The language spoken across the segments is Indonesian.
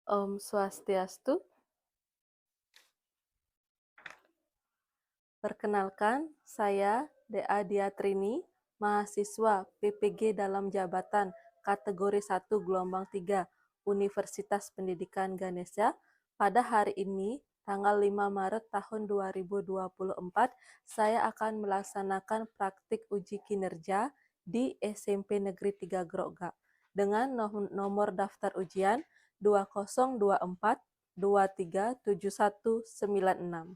Om Swastiastu. Perkenalkan, saya D.A. Diatrini, mahasiswa PPG dalam jabatan kategori 1 gelombang 3 Universitas Pendidikan Ganesha. Pada hari ini, tanggal 5 Maret tahun 2024, saya akan melaksanakan praktik uji kinerja di SMP Negeri 3 Grogga dengan nomor daftar ujian 2024 237196.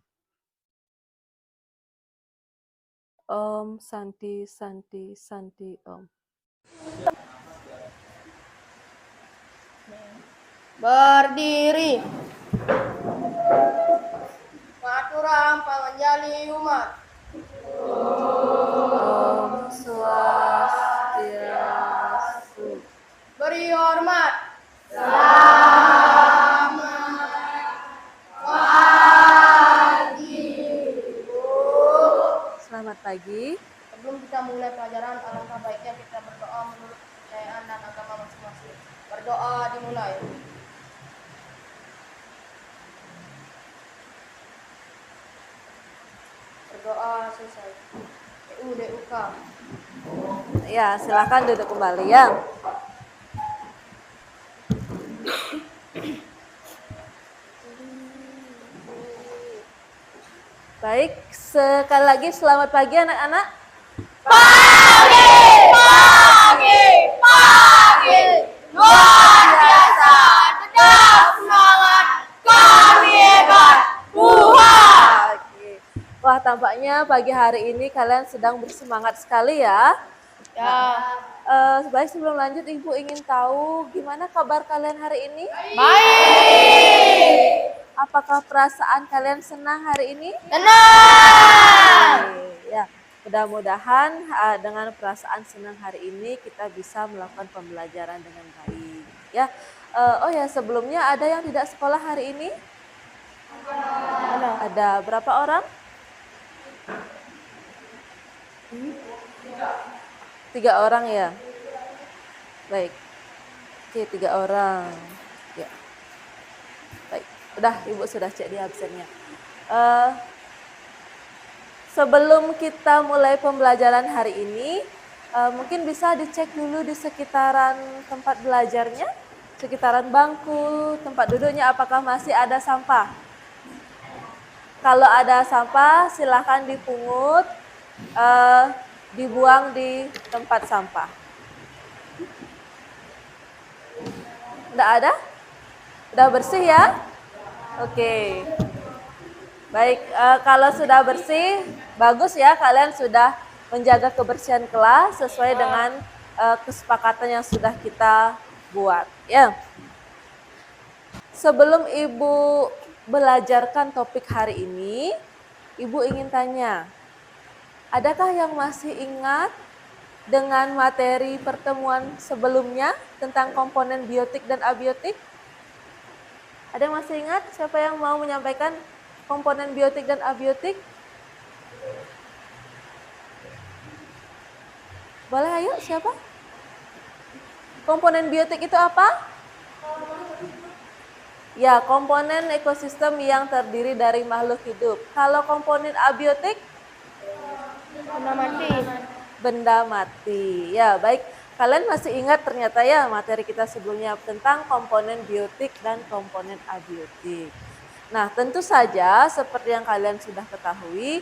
Om Santi Santi Santi Om. Berdiri. Maturam panganjali umat. Om Swastiastu. Beri hormat. Selamat pagi. Sebelum kita mulai pelajaran, alangkah baiknya kita berdoa menurut kepercayaan dan agama masing-masing. Berdoa dimulai. Berdoa selesai. DUK. Ya, silakan duduk kembali ya. Baik, sekali lagi selamat pagi anak-anak. Pagi. Luar biasa. Tetap semangat. Kami hebat. Oke. Wah, tampaknya pagi hari ini kalian sedang bersemangat sekali ya. Baik, sebelum lanjut, Ibu ingin tahu gimana kabar kalian hari ini? Baik. Apakah perasaan kalian senang hari ini? Tenang. Ya, mudah-mudahan dengan perasaan senang hari ini kita bisa melakukan pembelajaran dengan baik. Ya, oh ya, sebelumnya ada yang tidak sekolah hari ini? Ada berapa orang? 3 orang ya. Baik. Oke, 3 orang. Ya. Baik. Udah, Ibu sudah cek di absennya. Sebelum kita mulai pembelajaran hari ini, mungkin bisa dicek dulu di sekitaran tempat belajarnya, sekitaran bangku, tempat duduknya apakah masih ada sampah. Kalau ada sampah, silahkan dipungut, dibuang di tempat sampah. Udah ada? Udah bersih ya? Oke. Baik, kalau sudah bersih, bagus ya, kalian sudah menjaga kebersihan kelas sesuai dengan kesepakatan yang sudah kita buat. Ya. Sebelum Ibu belajarkan topik hari ini, Ibu ingin tanya, adakah yang masih ingat dengan materi pertemuan sebelumnya tentang komponen biotik dan abiotik? Ada yang masih ingat? Siapa yang mau menyampaikan komponen biotik dan abiotik? Boleh, ayo, siapa? Komponen biotik itu apa? Ya, komponen ekosistem yang terdiri dari makhluk hidup. Kalau komponen abiotik? Benda mati. Benda mati. Ya, baik. Kalian masih ingat ternyata ya materi kita sebelumnya tentang komponen biotik dan komponen abiotik. Nah, tentu saja seperti yang kalian sudah ketahui,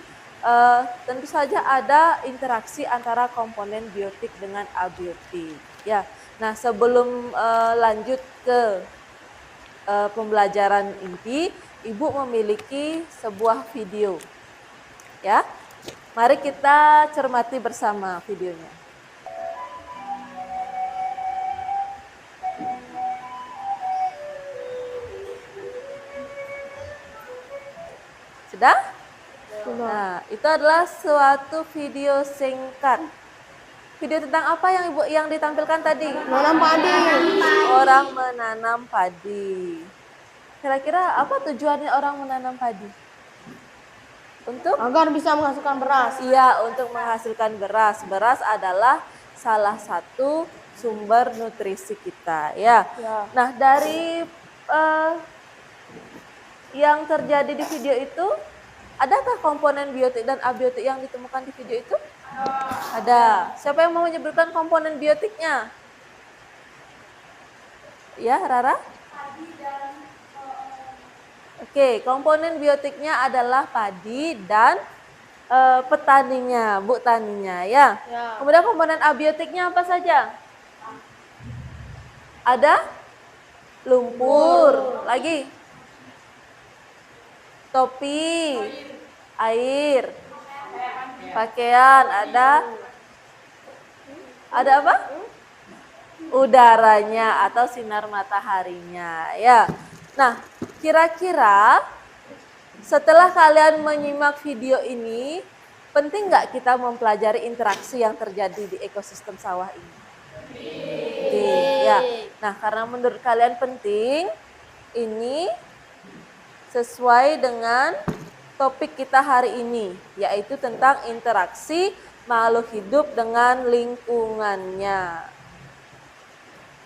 tentu saja ada interaksi antara komponen biotik dengan abiotik. Ya, nah sebelum lanjut ke pembelajaran inti, Ibu memiliki sebuah video. Ya, mari kita cermati bersama videonya. Sudah? Nah, itu adalah suatu video singkat. Video tentang apa yang Ibu yang ditampilkan tadi? Menanam padi. Orang menanam padi. Kira-kira apa tujuannya orang menanam padi? Untuk? Agar bisa menghasilkan beras. Iya, untuk menghasilkan beras. Beras adalah salah satu sumber nutrisi kita, ya. Ya. Nah, dari yang terjadi di video itu? Adakah komponen biotik dan abiotik yang ditemukan di video itu? Ada. Siapa yang mau menyebutkan komponen biotiknya? Ya, Rara? Oke, komponen biotiknya adalah padi dan petaninya, Bu taninya ya. Kemudian komponen abiotiknya apa saja? Ada lumpur, lagi topi, air, pakaian, ada apa? Udaranya atau sinar mataharinya ya. Nah, kira-kira setelah kalian menyimak video ini, penting nggak kita mempelajari interaksi yang terjadi di ekosistem sawah ini? Penting ya. Nah, karena menurut kalian penting, ini sesuai dengan topik kita hari ini, yaitu tentang interaksi makhluk hidup dengan lingkungannya.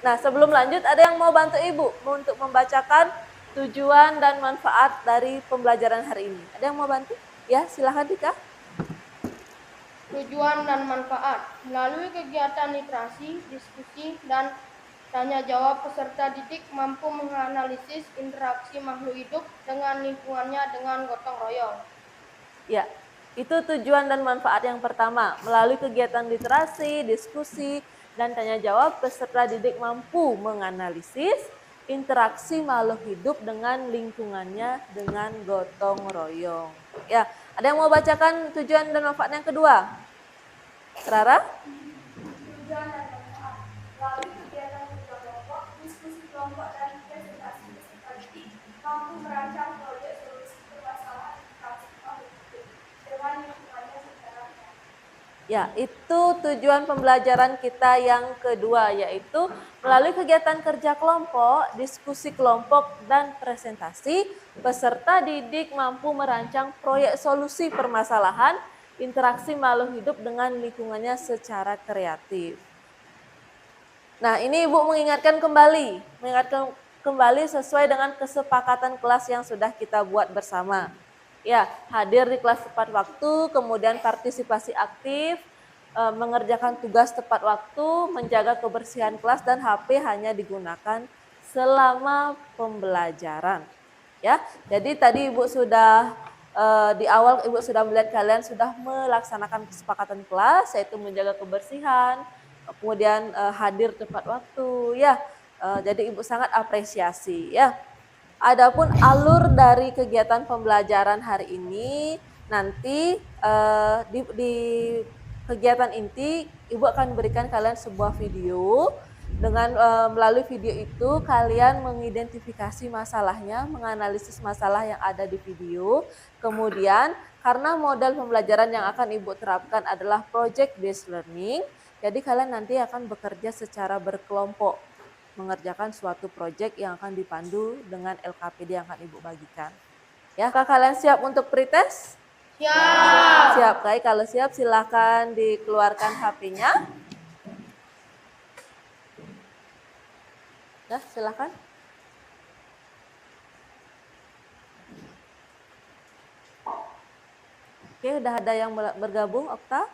Nah, sebelum lanjut, ada yang mau bantu Ibu untuk membacakan tujuan dan manfaat dari pembelajaran hari ini? Ada yang mau bantu? Ya, silakan Dika. Tujuan dan manfaat. Melalui kegiatan literasi, diskusi, dan tanya jawab, peserta didik mampu menganalisis interaksi makhluk hidup dengan lingkungannya dengan gotong royong. Ya, itu tujuan dan manfaat yang pertama. Melalui kegiatan literasi, diskusi, dan tanya jawab, peserta didik mampu menganalisis interaksi makhluk hidup dengan lingkungannya dengan gotong royong. Ya, ada yang mau bacakan tujuan dan manfaat yang kedua? Rara? Tujuan dan manfaat. Melalui kegiatan kerja kelompok, diskusi kelompok, dan presentasi peserta didik mampu merancang proyek solusi permasalahan interaksi makhluk hidup dengan lingkungannya secara kreatif. Ya, itu tujuan pembelajaran kita yang kedua, yaitu melalui kegiatan kerja kelompok, diskusi kelompok, dan presentasi, peserta didik mampu merancang proyek solusi permasalahan interaksi makhluk hidup dengan lingkungannya secara kreatif. Nah, ini Ibu mengingatkan kembali sesuai dengan kesepakatan kelas yang sudah kita buat bersama. Ya, hadir di kelas tepat waktu, kemudian partisipasi aktif, mengerjakan tugas tepat waktu, menjaga kebersihan kelas, dan HP hanya digunakan selama pembelajaran. Ya, jadi tadi Ibu sudah di awal Ibu sudah melihat kalian sudah melaksanakan kesepakatan kelas, yaitu menjaga kebersihan, kemudian hadir tepat waktu, ya. Jadi Ibu sangat apresiasi, ya. Adapun alur dari kegiatan pembelajaran hari ini, nanti di kegiatan inti Ibu akan berikan kalian sebuah video. Dengan melalui video itu kalian mengidentifikasi masalahnya, menganalisis masalah yang ada di video. Kemudian karena model pembelajaran yang akan Ibu terapkan adalah project based learning, jadi kalian nanti akan bekerja secara berkelompok, mengerjakan suatu proyek yang akan dipandu dengan LKPD yang akan Ibu bagikan. Ya, kalian siap untuk pretest? Siap. Siap, Kai. Kalau siap silakan dikeluarkan HP-nya. Ya, silakan. Oke, udah ada yang bergabung, Okta?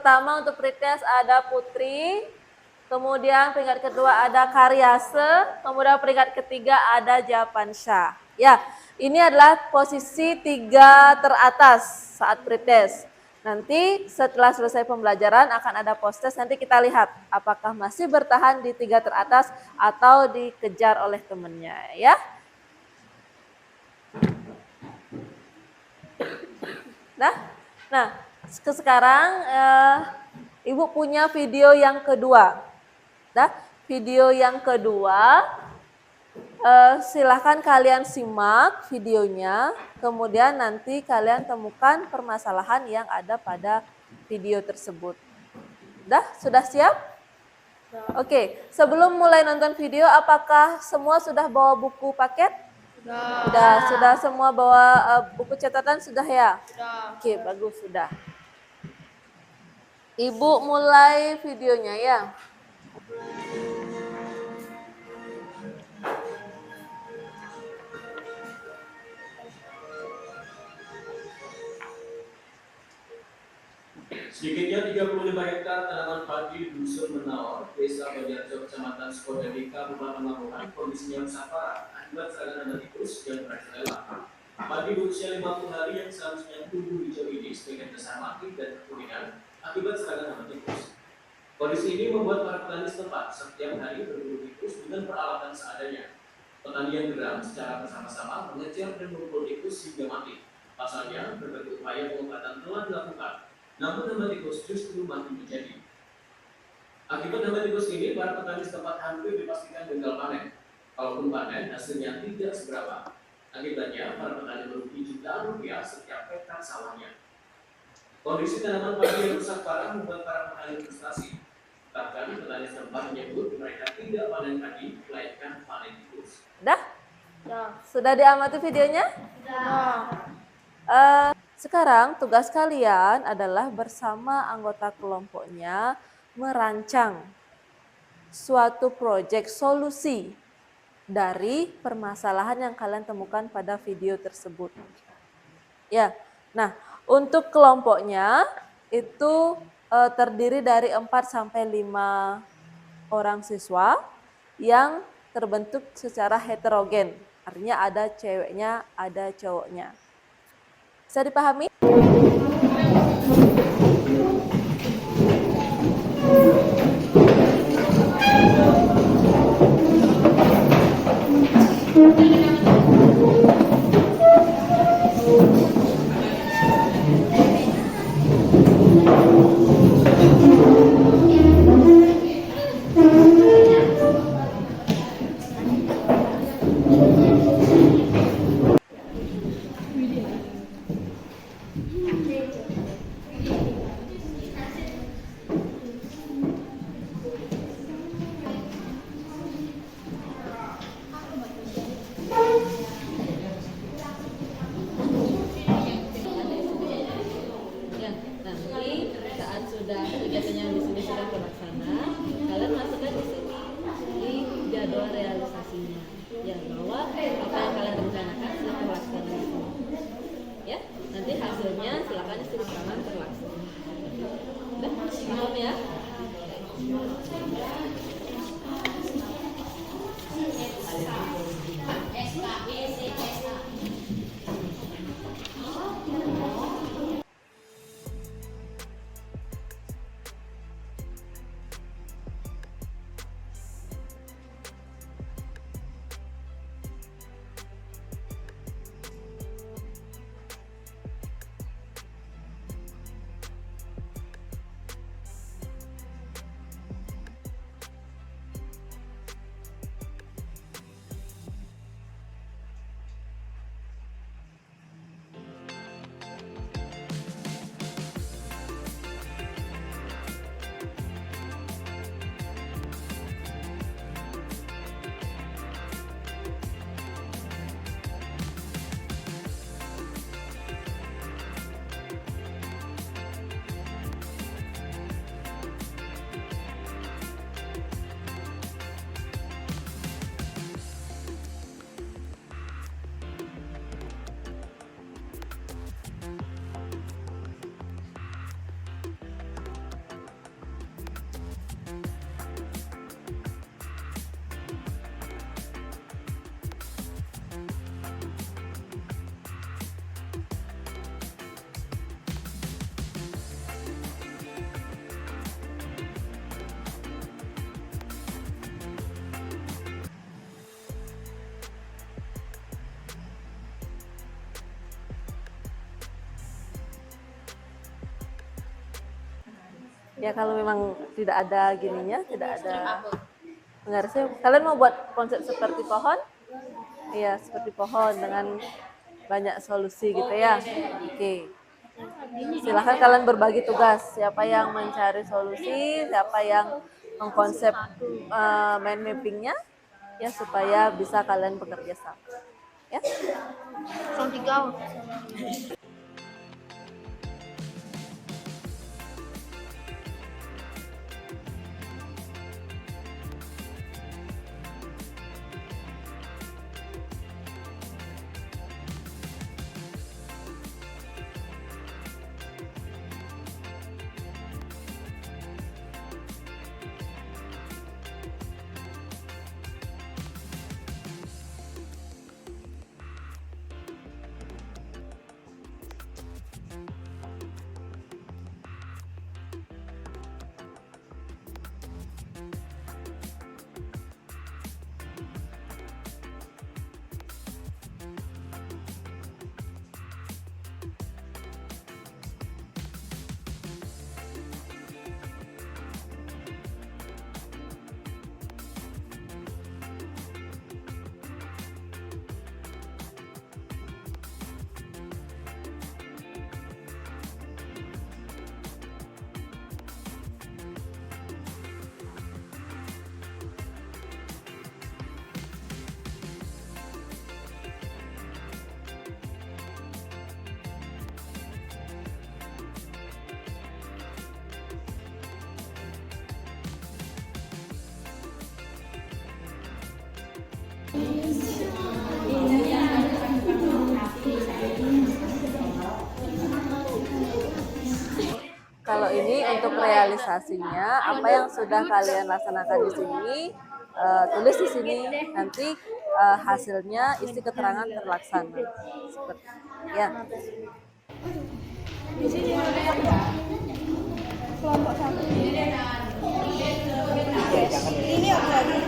Pertama untuk pretest ada Putri, kemudian peringkat kedua ada Karyase, kemudian peringkat ketiga ada Japansyah. Ya, ini adalah posisi 3 teratas saat pretest. Nanti setelah selesai pembelajaran akan ada post-test, nanti kita lihat apakah masih bertahan di 3 teratas atau dikejar oleh temannya ya. Nah, sekarang Ibu punya video yang kedua. Video yang kedua silahkan kalian simak videonya, kemudian nanti kalian temukan permasalahan yang ada pada video tersebut. Sudah siap? Oke, sebelum mulai nonton video, apakah semua sudah bawa buku paket? Sudah semua bawa buku catatan sudah ya? Sudah. Oke, bagus sudah. Ibu mulai videonya ya. Sedikitnya 35 hektar tanaman padi di Dusun Menawar, Desa Banjarjo, Kecamatan Sukodadi, Kabupaten Lamongan, kondisinya rusak parah akibat serangan hama tikus yang merajalela. Padi berusia 50 hari yang seharusnya tumbuh hijau ini sebagian besar mati dan kekuningan akibat serangan hama tikus. Kondisi ini membuat para petani setempat setiap hari berburu tikus dengan peralatan seadanya. Petani yang geram secara bersama-sama mengejar dan memukul tikus hingga mati. Pasalnya, berbagai upaya pengobatan telah dilakukan, namun hama tikus justru makin menjadi. Akibat hama tikus ini, para petani setempat hampir dipastikan gagal panen. Kalaupun panen, hasilnya tidak seberapa. Akibatnya, para petani merugi jutaan rupiah setiap hektar sawahnya. Kondisi tanaman padi yang rusak parah membuat para petani frustasi. Bahkan petani setempat menyebut mereka tidak panen padi, melainkan panen tikus. Sudah diamati videonya? Sekarang tugas kalian adalah bersama anggota kelompoknya merancang suatu proyek solusi dari permasalahan yang kalian temukan pada video tersebut. Ya, nah untuk kelompoknya itu terdiri dari 4 sampai 5 orang siswa yang terbentuk secara heterogen. Artinya ada ceweknya, ada cowoknya. Bisa dipahami? Ya kalau memang tidak ada gininya, tidak ada penggarisnya, kalian mau buat konsep seperti pohon? Iya, seperti pohon dengan banyak solusi gitu ya. Oke. Silahkan kalian berbagi tugas. Siapa yang mencari solusi, siapa yang mengkonsep mind mappingnya, ya supaya bisa kalian bekerja sama. Ya. Kalau ini untuk realisasinya, apa yang sudah kalian laksanakan di sini, tulis di sini. Nanti hasilnya isi keterangan terlaksana. Seperti ya. Di sini kelompok 1. Ini apa lagi?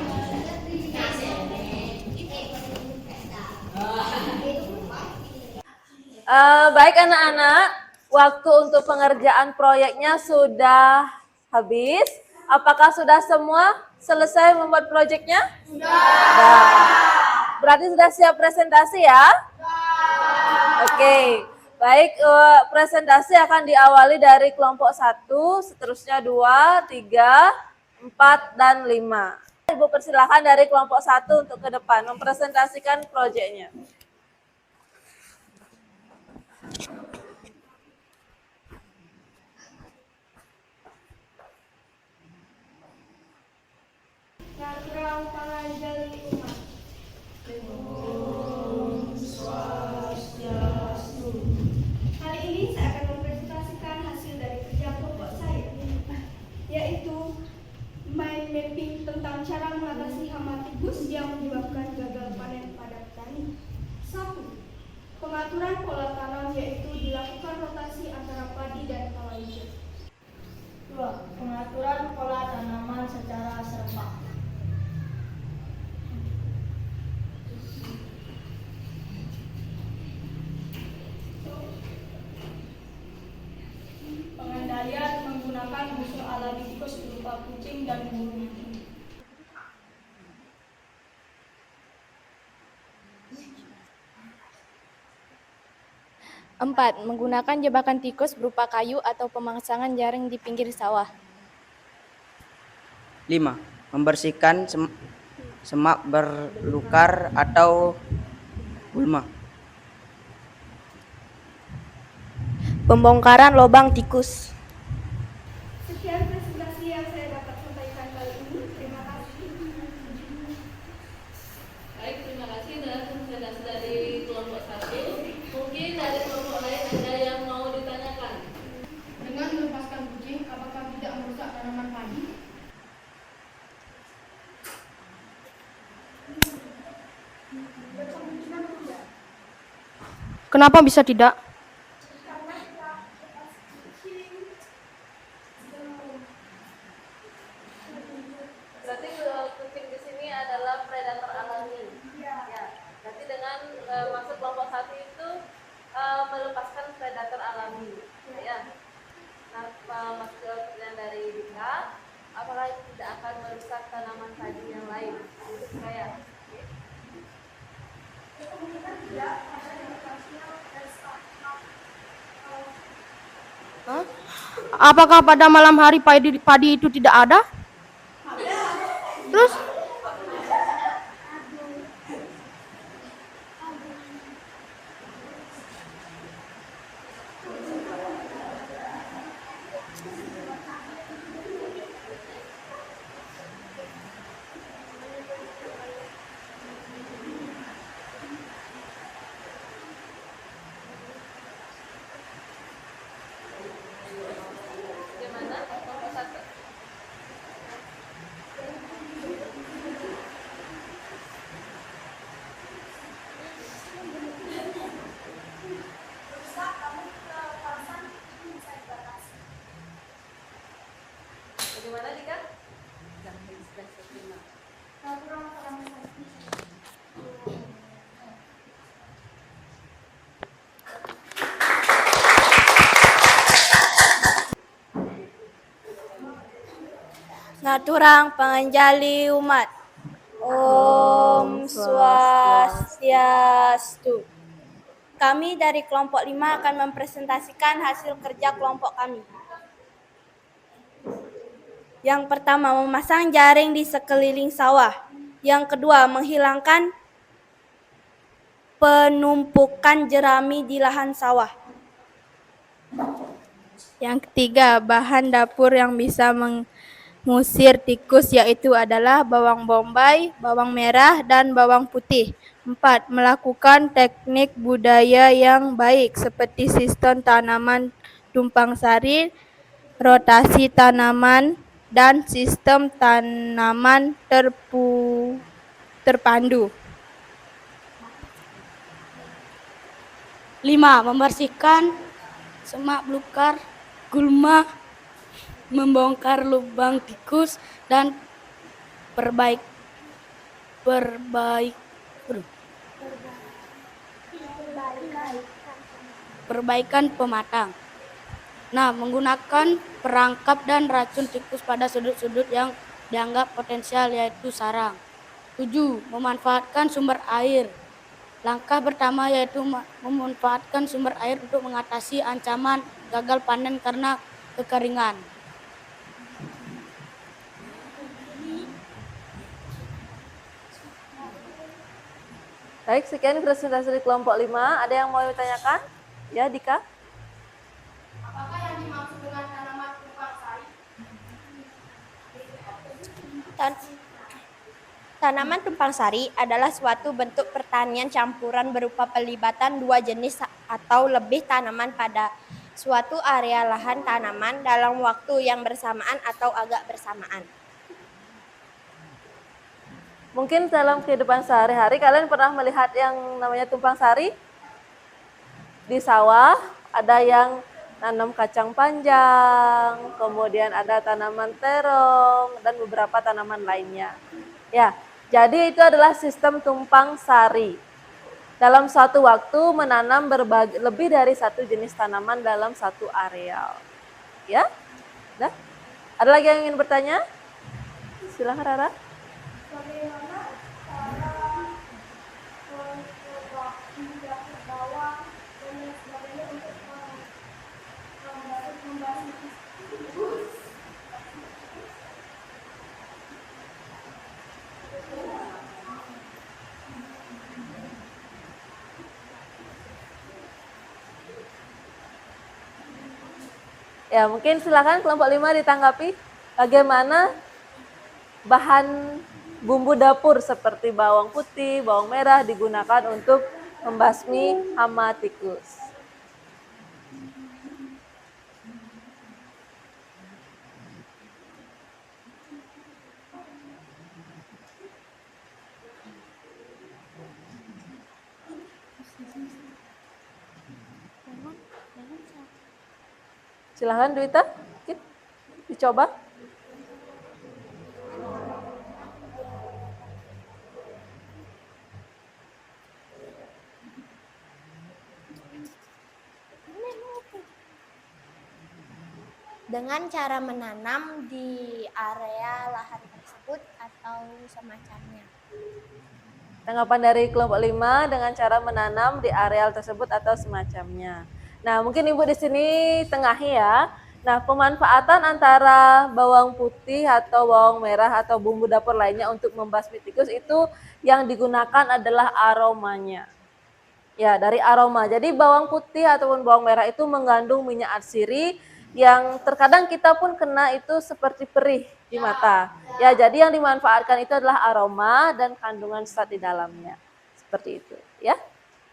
Baik anak-anak, waktu untuk pengerjaan proyeknya sudah habis. Apakah sudah semua selesai membuat proyeknya? Sudah. Berarti sudah siap presentasi ya? Oke. Baik, presentasi akan diawali dari kelompok 1, seterusnya 2, 3, 4, dan 5. Ibu persilakan dari kelompok 1 untuk ke depan mempresentasikan proyeknya. Natural Panganjali Umat. Kali ini saya akan mempresentasikan hasil dari kerja kelompok saya, yaitu mind mapping tentang cara mengatasi hama tikus yang menyebabkan gagal panen pada petani. 1. Pengaturan pola tanam, yaitu dilakukan rotasi antara padi dan palawija. 2. Pengaturan pola tanaman secara serempak. 4. Pengendalian menggunakan musuh alami tikus berupa kucing dan burung. 4. Menggunakan jebakan tikus berupa kayu atau pemasangan jaring di pinggir sawah. 5. Membersihkan semak berlukar atau gulma. Pembongkaran lubang tikus. Sekian presentasi yang saya dapat sampaikan kali ini. Terima kasih. Baik, terima kasih dan presentasi dari kelompok 1. Mungkin dari kelompok lain ada yang mau ditanyakan. Dengan melepaskan kucing, apakah tidak merusak tanaman padi? Kenapa bisa tidak? Berarti kucing di sini adalah predator alami. Ya. Berarti dengan masuk kelompok 1 itu melepaskan predator alami. Ya. Nah, masuk ke pertanyaan dari Apakah pada malam hari padi itu tidak ada? Terus Bagaimana Dika? Naturang pengenjali umat. Om Swastiastu. Kami dari kelompok 5 akan mempresentasikan hasil kerja kelompok kami. Yang pertama, memasang jaring di sekeliling sawah. Yang kedua, menghilangkan penumpukan jerami di lahan sawah. Yang ketiga, bahan dapur yang bisa mengusir tikus yaitu adalah bawang bombay, bawang merah, dan bawang putih. 4. Melakukan teknik budaya yang baik seperti sistem tanaman tumpang sari, rotasi tanaman, dan sistem tanaman terpandu. 5. Membersihkan semak belukar, gulma, membongkar lubang tikus, dan perbaikan pematang. Nah, menggunakan perangkap dan racun tikus pada sudut-sudut yang dianggap potensial yaitu sarang. 7. Memanfaatkan sumber air. Langkah pertama yaitu memanfaatkan sumber air untuk mengatasi ancaman gagal panen karena kekeringan. Baik, sekian presentasi dari kelompok 5. Ada yang mau ditanyakan? Ya, Dika? apakah yang dimaksud dengan tanaman tumpang sari? Tanaman tumpang sari adalah suatu bentuk pertanian campuran berupa pelibatan dua jenis atau lebih tanaman pada suatu area lahan tanaman dalam waktu yang bersamaan atau agak bersamaan. Mungkin dalam kehidupan sehari-hari kalian pernah melihat yang namanya tumpang sari? Di sawah ada yang nanam kacang panjang, kemudian ada tanaman terong, dan beberapa tanaman lainnya. Ya, jadi itu adalah sistem tumpang sari. Dalam suatu waktu menanam lebih dari satu jenis tanaman dalam satu areal. Ya, dah. Ada lagi yang ingin bertanya? Silahkan Rara. Bagaimana cara menjaga bawang dan lain sebagainya untuk membasmi tikus? Ya, mungkin silakan kelompok 5 ditanggapi bagaimana bahan bumbu dapur seperti bawang putih, bawang merah digunakan untuk membasmi hama tikus. Silakan Duita, dicoba. Dengan cara menanam di area lahan tersebut atau semacamnya. Tanggapan dari kelompok 5 dengan cara menanam di areal tersebut atau semacamnya. Nah, mungkin Ibu di sini tengahi ya. Nah, pemanfaatan antara bawang putih atau bawang merah atau bumbu dapur lainnya untuk membasmi tikus itu yang digunakan adalah aromanya. Ya, dari aroma. Jadi bawang putih ataupun bawang merah itu mengandung minyak atsiri yang terkadang kita pun kena itu seperti perih di mata. Ya, jadi yang dimanfaatkan itu adalah aroma dan kandungan zat di dalamnya. Seperti itu, ya.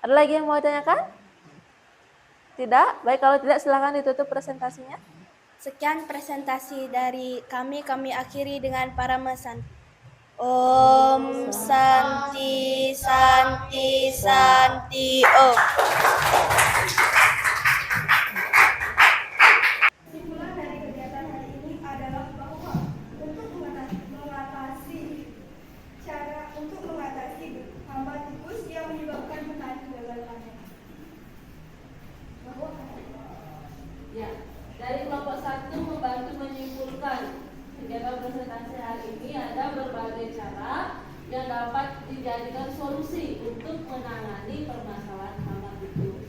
Ada lagi yang mau ditanyakan? Tidak? Baik, kalau tidak silakan ditutup presentasinya. Sekian presentasi dari kami akhiri dengan para mesan. Om Santi Santi Santi Om. Kesimpulan dari kegiatan hari ini adalah bahwa untuk mengatasi hama tikus yang menyebabkan petani gagal panen. Ya, dari kelompok 1 membantu menyimpulkan kegiatan presentasi hari ini ada berbagai cara yang dapat dijadikan solusi untuk menangani permasalahan hama tikus.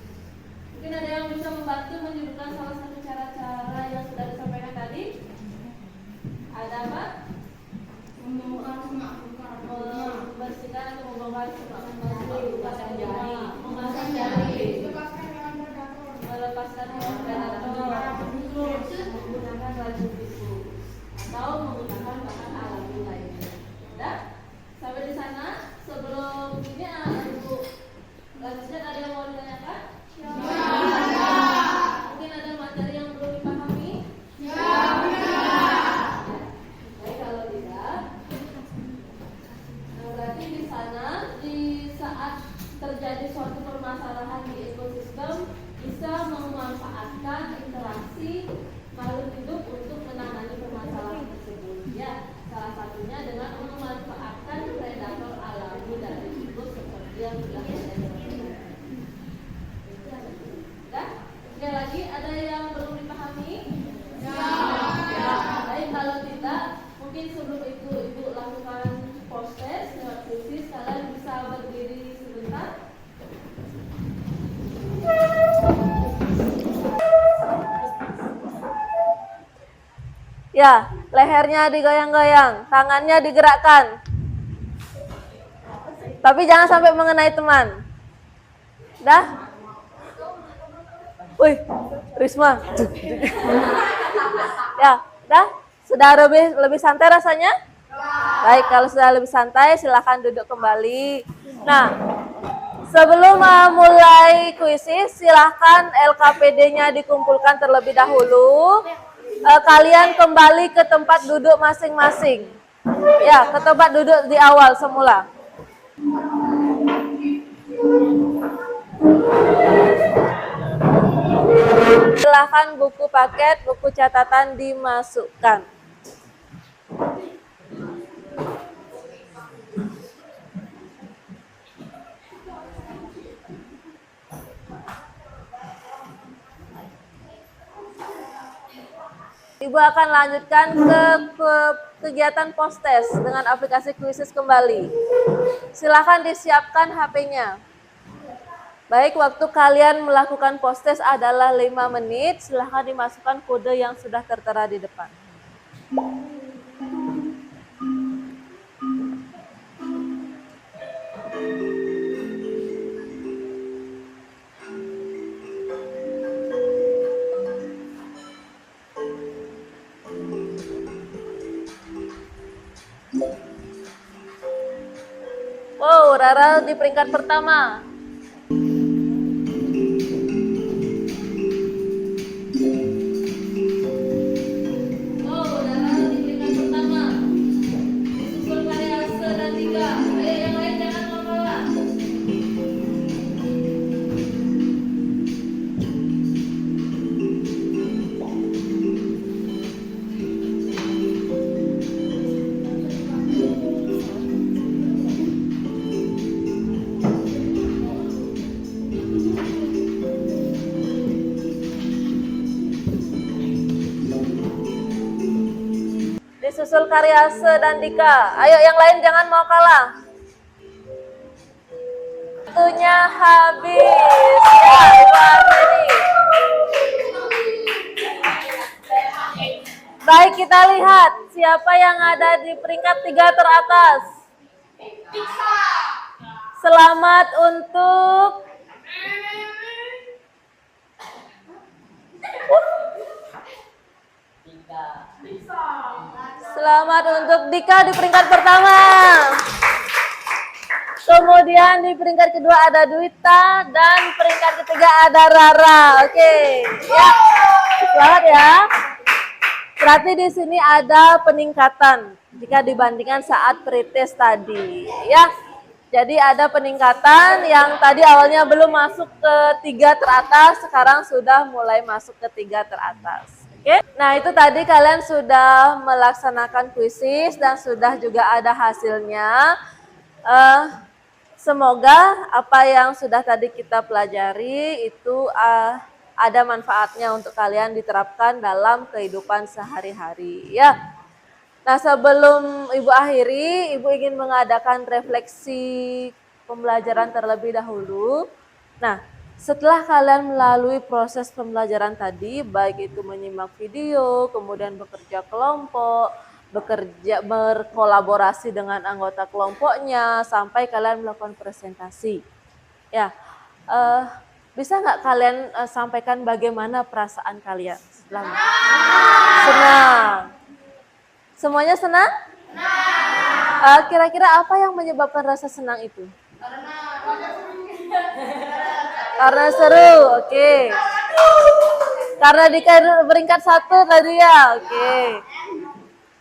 Mungkin ada yang bisa membantu menyebutkan salah satu cara-cara yang sudah disampaikan tadi? Ada apa? Membersihkan atau membongkar semak memasang jari, melepaskan hewan predator, menggunakan racun tikus atau menggunakan bahan alami lainnya. Udah? Sampai di sana. Sebelum ini Ibu lanjutkan, ada yang mau ditanyakan? Mungkin ada materi yang belum dipahami? Baik, kalau tidak, berarti di sana di saat terjadi suatu permasalahan di ekosistem bisa memanfaatkan interaksi makhluk hidup untuk menangani permasalahan tersebut. Ya, salah satunya dengan memanfaatkan predator alami dari tikus seperti yang sudah saya sampaikan. Sudah? Sekali lagi, ada yang belum dipahami? Ya. Baik, kalau tidak, mungkin sebelum itu Ibu lakukan post test lewat krisis. Kalian bisa berdiri sebentar. Ya, lehernya digoyang-goyang, tangannya digerakkan. Tapi jangan sampai mengenai teman. Dah? Wih, Risma. Ya, dah? Sudah lebih santai rasanya? Baik, kalau sudah lebih santai silakan duduk kembali. Nah, sebelum mulai kuisis, silahkan LKPD-nya dikumpulkan terlebih dahulu. Kalian kembali ke tempat duduk masing-masing. Ya, ke tempat duduk di awal semula. Silahkan buku paket, buku catatan dimasukkan. Ibu akan lanjutkan ke kegiatan post test dengan aplikasi Quizzes kembali. Silakan disiapkan HP-nya. Baik, waktu kalian melakukan post test adalah 5 menit. Silakan dimasukkan kode yang sudah tertera di depan. Wow, Rara di peringkat pertama. Wow, Rara di peringkat pertama. Disusul Karyase dan Dika. Ayo yang lain jangan mau kalah. Disusul Karyase dan Dika. Ayo yang lain jangan mau kalah. Waktunya habis. Ya, Ibu akhiri. Baik, kita lihat siapa yang ada di peringkat 3 teratas. Selamat untuk Dika di peringkat pertama. Kemudian di peringkat kedua ada Dwita dan peringkat ketiga ada Rara. Oke, ya, selamat ya. Berarti di sini ada peningkatan jika dibandingkan saat pretest tadi, ya. Jadi ada peningkatan yang tadi awalnya belum masuk ke 3 teratas, sekarang sudah mulai masuk ke 3 teratas. Oke, nah itu tadi kalian sudah melaksanakan kuisis dan sudah juga ada hasilnya. Semoga apa yang sudah tadi kita pelajari itu ada manfaatnya untuk kalian diterapkan dalam kehidupan sehari-hari, ya. Nah, sebelum Ibu akhiri, Ibu ingin mengadakan refleksi pembelajaran terlebih dahulu. Nah, setelah kalian melalui proses pembelajaran tadi, baik itu menyimak video, kemudian bekerja kelompok, berkolaborasi dengan anggota kelompoknya, sampai kalian melakukan presentasi. Ya, bisa nggak kalian sampaikan bagaimana perasaan kalian? Senang. Semuanya senang? Kira-kira apa yang menyebabkan rasa senang itu? Karena seru, oke. Karena di peringkat 1 tadi ya, oke.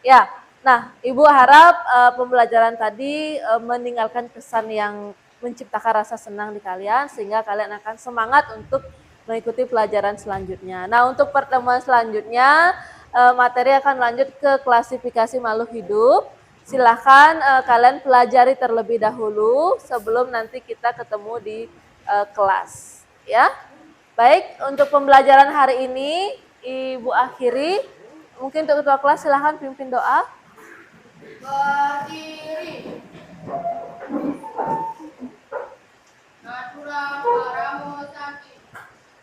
Ya, nah Ibu harap pembelajaran tadi meninggalkan kesan yang menciptakan rasa senang di kalian, sehingga kalian akan semangat untuk mengikuti pelajaran selanjutnya. Nah, untuk pertemuan selanjutnya, materi akan lanjut ke klasifikasi makhluk hidup. Silahkan kalian pelajari terlebih dahulu sebelum nanti kita ketemu di kelas, ya. Baik, untuk pembelajaran hari ini Ibu akhiri. Mungkin untuk ketua kelas silahkan pimpin doa. Berdiri. Natura paramo santi.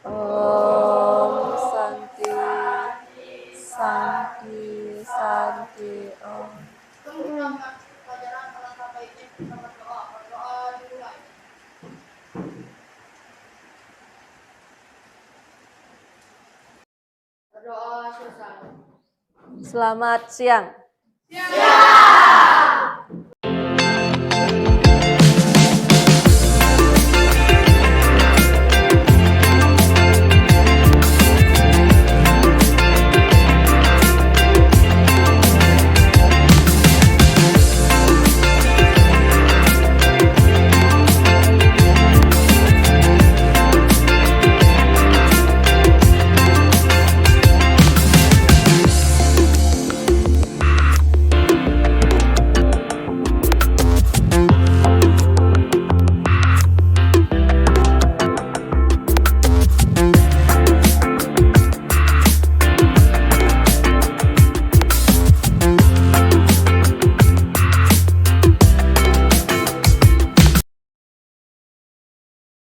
Om Santi, Santi, Santi, Om. Selamat pelajaran telah sampai ini. Kita berdoa. Berdoa dimulai. Berdoa selesai. Selamat siang. Siang.